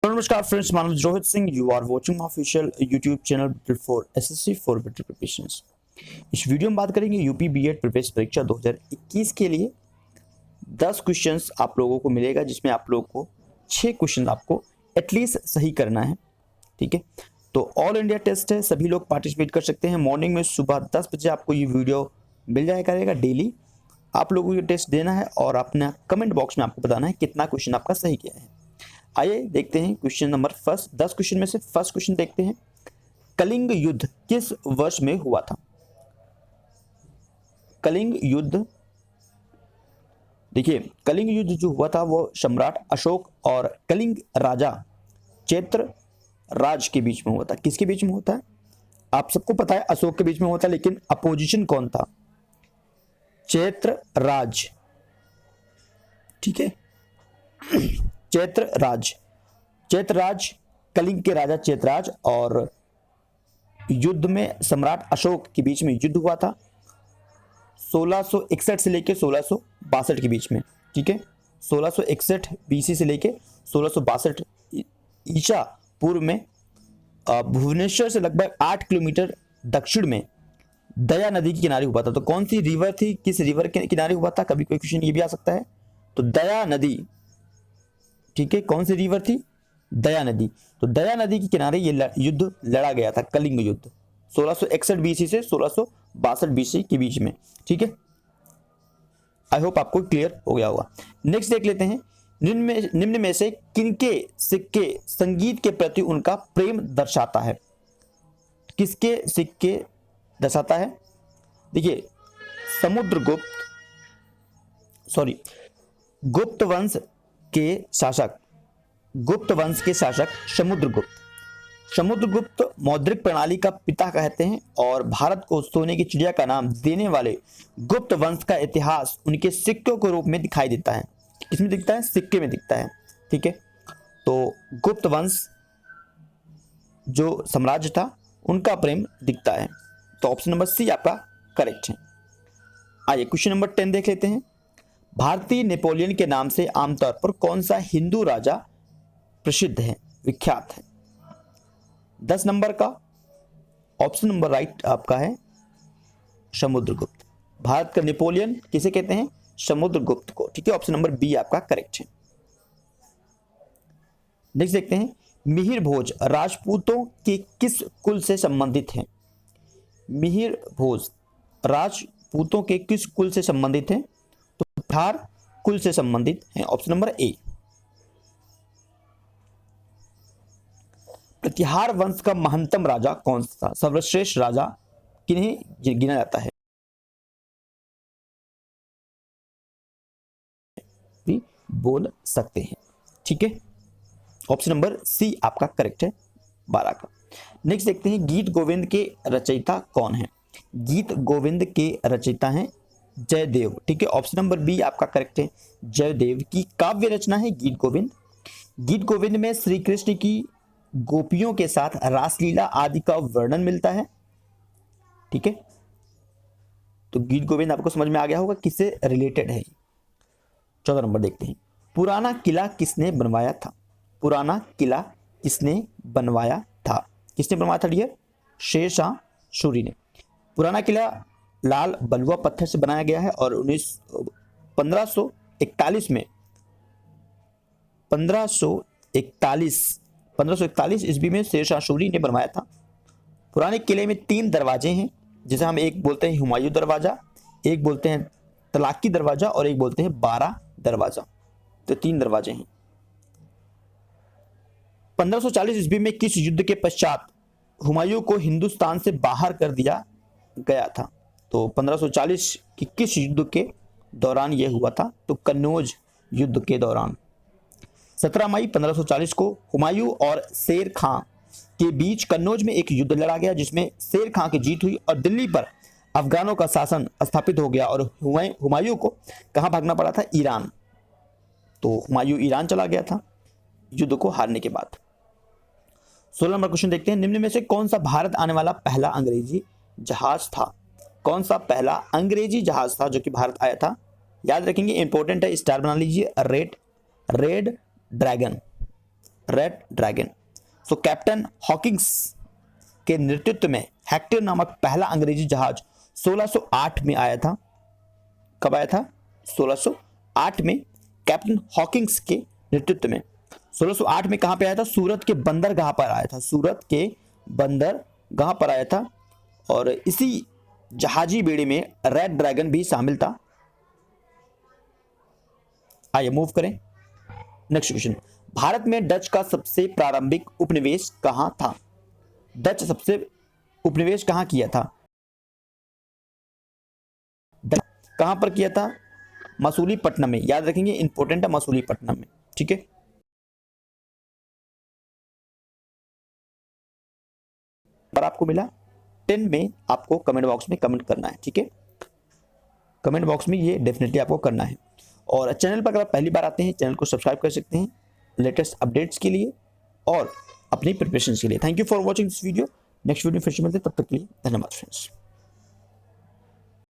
Hello नमस्कार friends, my name is Rohit Singh. You are watching my official YouTube channel for SSC for better preparations. इस video में बात करेंगे UP BEd प्रवेश परीक्षा 2021 के लिए 10 क्वेश्चंस आप लोगों को मिलेगा, जिसमें आप लोगों को 6 क्वेश्चन आपको एटलीस्ट सही करना है। ठीक है, तो ऑल इंडिया टेस्ट है, सभी लोग पार्टिसिपेट कर सकते हैं। मॉर्निंग में सुबह 10 बजे आपको ये वीडियो मिल जाया करेगा। डेली आप लोगों को ये टेस्ट देना है और अपना कमेंट बॉक्स में आपको बताना है कितना क्वेश्चन आपका सही किया है। आइए देखते हैं क्वेश्चन नंबर फर्स्ट। 10 क्वेश्चन में से फर्स्ट क्वेश्चन देखते हैं। कलिंग युद्ध किस वर्ष में हुआ था? कलिंग युद्ध, देखिए कलिंग युद्ध जो हुआ था वो सम्राट अशोक और कलिंग राजा चैत्र राज के बीच में हुआ था। किसके बीच में होता है? आप सबको पता है अशोक के बीच में हुआ था, लेकिन अपोजिशन कौन था? चैत्र राज। ठीक है, चैत्रराज कलिंग के राजा चैत्रराज और युद्ध में सम्राट अशोक के बीच में युद्ध हुआ था 1661 से लेकर 1662 के बीच में। ठीक है, 1661 बीसी से लेकर 1662 ईसा पूर्व में भुवनेश्वर से लगभग 8 किलोमीटर दक्षिण में दया नदी के किनारे हुआ था। तो कौन सी रिवर थी, किस रिवर के किनारे हुआ था? कभी कोई क्वेश्चन ये भी आ सकता है। तो दया नदी। ठीक है, कौन सी रिवर थी? दया नदी। तो दया नदी के किनारे ये युद्ध लड़ा गया था, कलिंग युद्ध, 1661 बीसी से 1662 बीसी के बीच में। ठीक है, आई होप आपको क्लियर हो गया होगा। नेक्स्ट देख लेते हैं। निम्न में से किनके सिक्के संगीत के प्रति उनका प्रेम दर्शाता है? किसके सिक्के दर्शाता है? देखिए गुप्त वंश के शासक समुद्रगुप्त मौद्रिक प्रणाली का पिता कहते हैं और भारत को सोने की चिड़िया का नाम देने वाले गुप्त वंश का इतिहास उनके सिक्कों के रूप में दिखाई देता है। किसमें दिखता है? सिक्के में दिखता है। ठीक है, तो गुप्त वंश जो साम्राज्य था उनका प्रेम दिखता है। तो ऑप्शन नंबर सी आपका करेक्ट है। आइए क्वेश्चन नंबर 10 देख लेते हैं। भारतीय नेपोलियन के नाम से आमतौर पर कौन सा हिंदू राजा प्रसिद्ध है, विख्यात है? 10 नंबर का ऑप्शन नंबर राइट आपका है समुद्रगुप्त। भारत का नेपोलियन किसे कहते हैं? समुद्रगुप्त को। ठीक है, ऑप्शन नंबर बी आपका करेक्ट है। नेक्स्ट देखते हैं। मिहिर भोज राजपूतों के किस कुल से संबंधित हैं? मिहिर भोज राजपूतों के किस कुल से संबंधित हैं? तो प्रतिहार कुल से संबंधित हैं। Option number A. प्रतिहार वंश का महंतम राजा कौन सा? सर्वश्रेष्ठ राजा किन्हें गिना जाता है? भी बोल सकते हैं। ठीक है, ऑप्शन नंबर सी आपका करेक्ट है 12 का। नेक्स्ट देखते हैं। गीत गोविंद के रचयिता कौन है? गीत गोविंद के रचयिता हैं जयदेव। ठीक है, ऑप्शन नंबर बी आपका करेक्ट है। जयदेव की काव्य रचना है गीत गोविंद। गीत गोविंद में श्री कृष्ण की गोपियों के साथ रासलीला आदि का वर्णन मिलता है। ठीक है, तो गीत गोविंद आपको समझ में आ गया होगा किससे रिलेटेड है। 14 नंबर देखते हैं। पुराना किला किसने बनवाया था? पुराना किला किसने बनवाया था? किसने बनवाया था डियर? शेर शाह सूरी ने। पुराना किला लाल बलुआ पत्थर से बनाया गया है और 1541 में 1541 ईस्वी में शेर शाह सूरी ने बनवाया था। पुराने किले में 3 दरवाजे हैं, जिसे हम एक बोलते हैं हुमायूं दरवाजा, एक बोलते हैं तलाकी दरवाजा और एक बोलते हैं 12 दरवाजा। तो 3 दरवाजे हैं। 1540 ईस्वी में किस युद्ध के पश्चात हुमायूं को हिंदुस्तान से बाहर कर दिया गया था? तो 1540 की किस युद्ध के दौरान यह हुआ था? तो कन्नौज युद्ध के दौरान। 17 मई 1540 को हुमायूं और शेर खां के बीच कन्नौज में एक युद्ध लड़ा गया, जिसमें शेर खां की जीत हुई और दिल्ली पर अफगानों का शासन स्थापित हो गया और हुमायूं को कहां भागना पड़ा था? ईरान। तो हुमायूं ईरान चला गया था युद्ध को हारने के बाद। 16 नंबर क्वेश्चन देखते हैं। निम्न में से कौन सा भारत आने वाला पहला अंग्रेजी जहाज था? कौन सा पहला अंग्रेजी जहाज था जो कि भारत आया था? याद रखेंगे, इंपॉर्टेंट है, स्टार बना लीजिए। Red dragon. Red dragon. So captain Hawkins के नेतृत्व में हेक्टर नामक पहला अंग्रेजी जहाज 1608 में आया था। कब आया था? 1608 में कैप्टन हॉकिंस के नेतृत्व में। 1608 में कहां पे आया था? सूरत के बंदरगाह पर आया था। सूरत के बंदरगाह पर आया था और इसी जहाजी बेड़े में रेड ड्रैगन भी शामिल था। आइए मूव करें नेक्स्ट क्वेश्चन। भारत में डच का सबसे प्रारंभिक उपनिवेश कहां था? डच सबसे उपनिवेश कहां किया था? कहां पर किया था? मसूलीपट्टनम में। याद रखेंगे, इंपॉर्टेंट है मसूलीपट्टनम में। ठीक है, पर आपको मिला 10 में आपको कमेंट बॉक्स में कमेंट करना है। ठीक है, कमेंट बॉक्स में ये डेफिनेटली आपको करना है। और चैनल पर अगर आप पहली बार आते हैं, चैनल को सब्सक्राइब कर सकते हैं लेटेस्ट अपडेट्स के लिए और अपनी प्रिपरेशन के लिए। Thank you for watching this video. Next video फिर से मिलते हैं, तब तक के लिए धन्यवाद फ्रेंड्स।